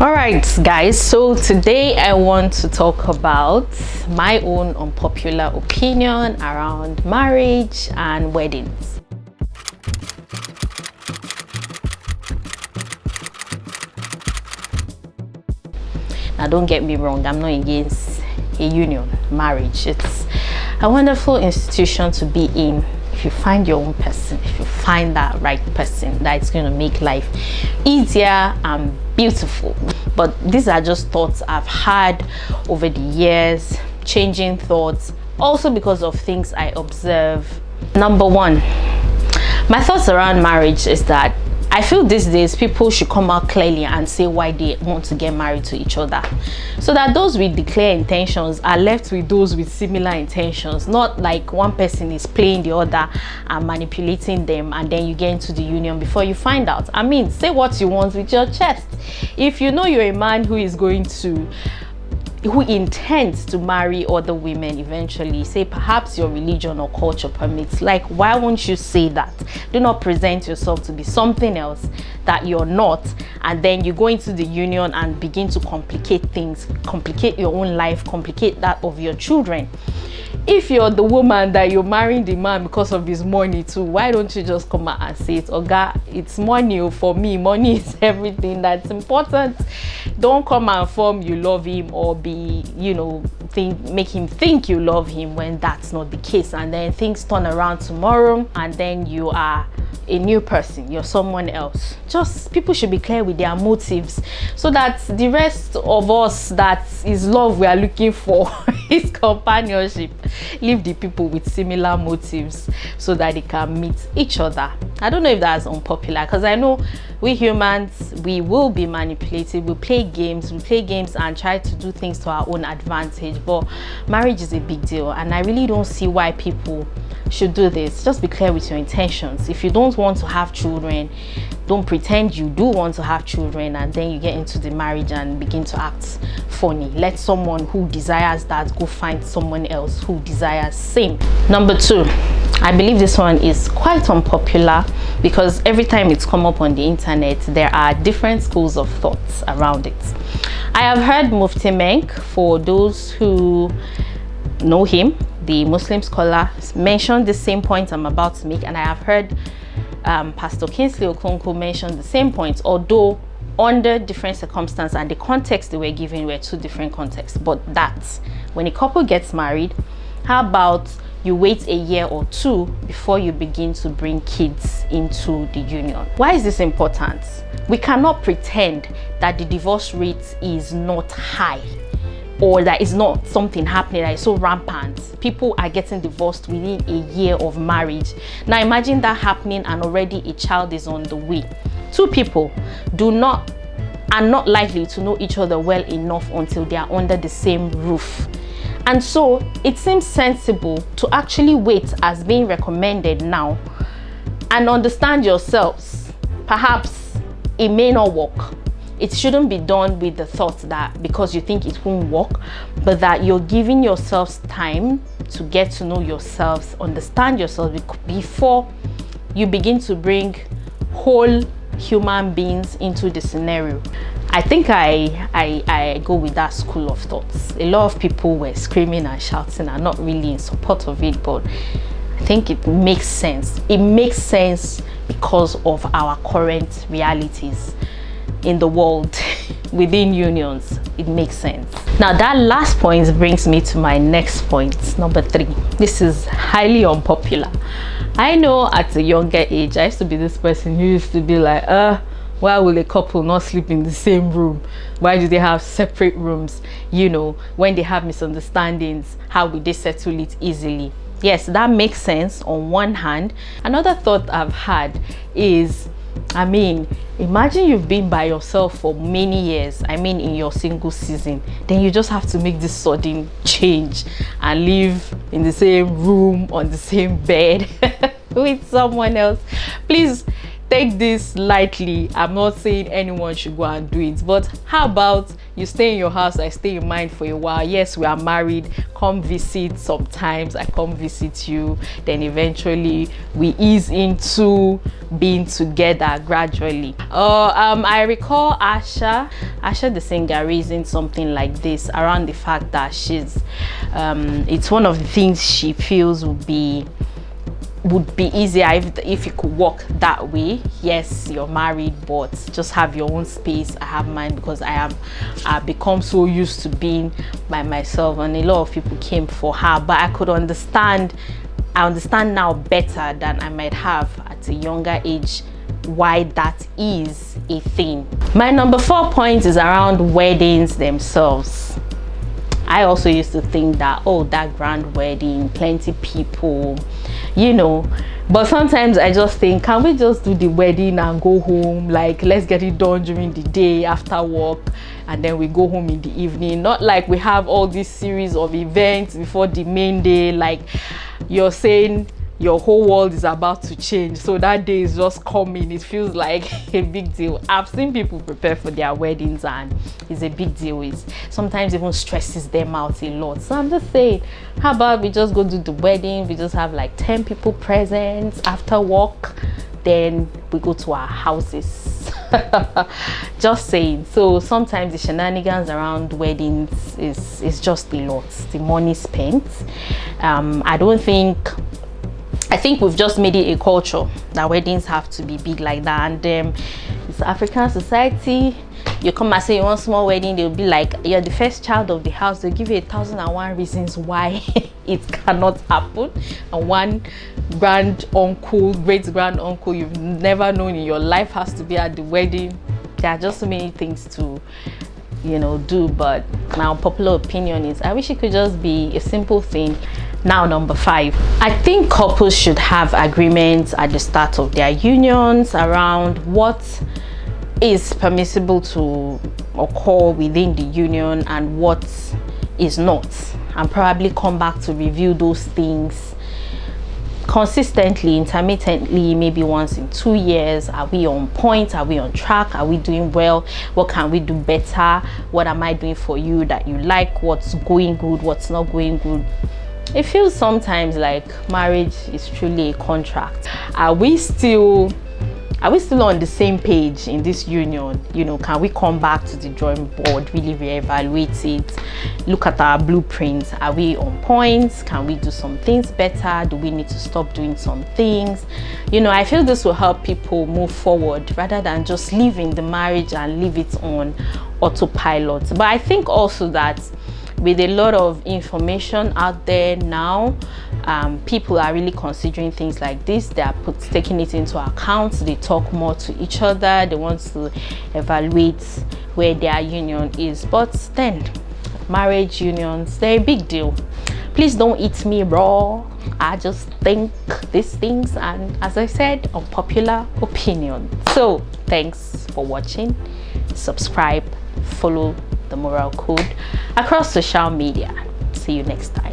All right guys, so today I want to talk about my own unpopular opinion around marriage and weddings. Now don't get me wrong, I'm not against a union, marriage. It's a wonderful institution to be in if you find your own person, if you find that right person that's going to make life easier and beautiful. But these are just thoughts I've had over the years, changing thoughts, also because of things I observe. Number one, my thoughts around marriage is that I feel these days people should come out clearly and say why they want to get married to each other, so that those with declared intentions are left with those with similar intentions, not like one person is playing the other and manipulating them and then you get into the union before you find out. I mean, say what you want with your chest. If you know you're a man who intends to marry other women eventually, say perhaps your religion or culture permits, like, why won't you say that? Do not present yourself to be something else that you're not, and then you go into the union and begin to complicate things, complicate your own life, complicate that of your children. If you're the woman that you're marrying the man because of his money too, why don't you just come out and say it? Oga, it's money. For me, money is everything that's important. Don't come and form you love him or be, make him think you love him when that's not the case, and then things turn around tomorrow and then you are a new person, you're someone else. Just people should be clear with their motives, so that the rest of us, that is love we are looking for, is companionship. Leave the people with similar motives so that they can meet each other. I don't know if that's unpopular, because I know we humans, we will be manipulated. We play games and try to do things to our own advantage, but marriage is a big deal, and I really don't see why people should do this. Just be clear with your intentions. If you don't want to have children, don't pretend you do want to have children and then you get into the marriage and begin to act funny. Let someone who desires that go find someone else who desires same. Number two, I believe this one is quite unpopular because every time it's come up on the internet, there are different schools of thoughts around it. I have heard Mufti Menk, for those who know him, the Muslim scholar, mentioned the same point I'm about to make, and I have heard Pastor Kingsley Okonkwo mention the same point, although under different circumstances, and the context they were given were two different contexts. But that's when a couple gets married, how about you wait a year or two before you begin to bring kids into the union? Why is this important? We cannot pretend that the divorce rate is not high, or that is not something happening that is so rampant. People are getting divorced within a year of marriage. Now imagine that happening and already a child is on the way. Two people are not likely to know each other well enough until they are under the same roof. And so it seems sensible to actually wait, as being recommended now, and understand yourselves. Perhaps it may not work. It shouldn't be done with the thought that because you think it won't work, but that you're giving yourselves time to get to know yourselves, understand yourself before you begin to bring whole human beings into the scenario. I think I go with that school of thoughts. A lot of people were screaming and shouting and not really in support of it, but I think it makes sense. It makes sense because of our current realities in the world, within unions. It makes sense. Now that last point brings me to my next point, number three. This is highly unpopular. I know at a younger age, I used to be this person who used to be like, why will a couple not sleep in the same room? Why do they have separate rooms? When they have misunderstandings, how will they settle it easily? Yes, that makes sense on one hand. Another thought I've had is, imagine you've been by yourself for many years, in your single season, then you just have to make this sudden change and live in the same room, on the same bed with someone else. Please take this lightly. I'm not saying anyone should go and do it, but how about you stay in your house, I stay in mine for a while. Yes, we are married, come visit sometimes, I come visit you, then eventually we ease into being together gradually. I recall Asha the singer raising something like this around the fact that she's it's one of the things she feels would be easier if it could work that way. Yes, you're married, but just have your own space. I have mine, because I've become so used to being by myself, and a lot of people came for her. But I understand now better than I might have at a younger age why that is a thing. My number 4 point is around weddings themselves. I also used to think that, oh, that grand wedding, plenty people, you know, but sometimes I just think, can we just do the wedding and go home? Like, let's get it done during the day after work, and then we go home in the evening. Not like we have all this series of events before the main day, like you're saying your whole world is about to change, so that day is just coming. It feels like a big deal. I've seen people prepare for their weddings and it's a big deal. It sometimes even stresses them out a lot. So I'm just saying, how about we just go do the wedding, we just have like 10 people present after work, then we go to our houses. Just saying. So sometimes the shenanigans around weddings is just a lot. The money spent. I think we've just made it a culture that weddings have to be big like that, and it's African society. You come and say you want small wedding, they'll be like, you're the first child of the house. They'll give you 1,001 reasons why it cannot happen, and one great grand uncle you've never known in your life has to be at the wedding. There are just so many things to do. But my unpopular opinion is I wish it could just be a simple thing. Now, number 5, I think couples should have agreements at the start of their unions around what is permissible to occur within the union and what is not, and probably come back to review those things consistently, intermittently, maybe once in 2 years. Are we on point? Are we on track? Are we doing well? What can we do better? What am I doing for you that you like? What's going good? What's not going good? It feels sometimes like marriage is truly a contract. Are we still on the same page in this union? Can we come back to the drawing board, really reevaluate it, look at our blueprints? Are we on point? Can we do some things better? Do we need to stop doing some things? I feel this will help people move forward rather than just leaving the marriage and leave it on autopilot. But I think also that with a lot of information out there now, people are really considering things like this. They are taking it into account. They talk more to each other. They want to evaluate where their union is. But then, marriage unions, they're a big deal. Please don't eat me raw. I just think these things, and as I said, unpopular opinion. So thanks for watching. Subscribe, follow the Moral Code across social media. See you next time.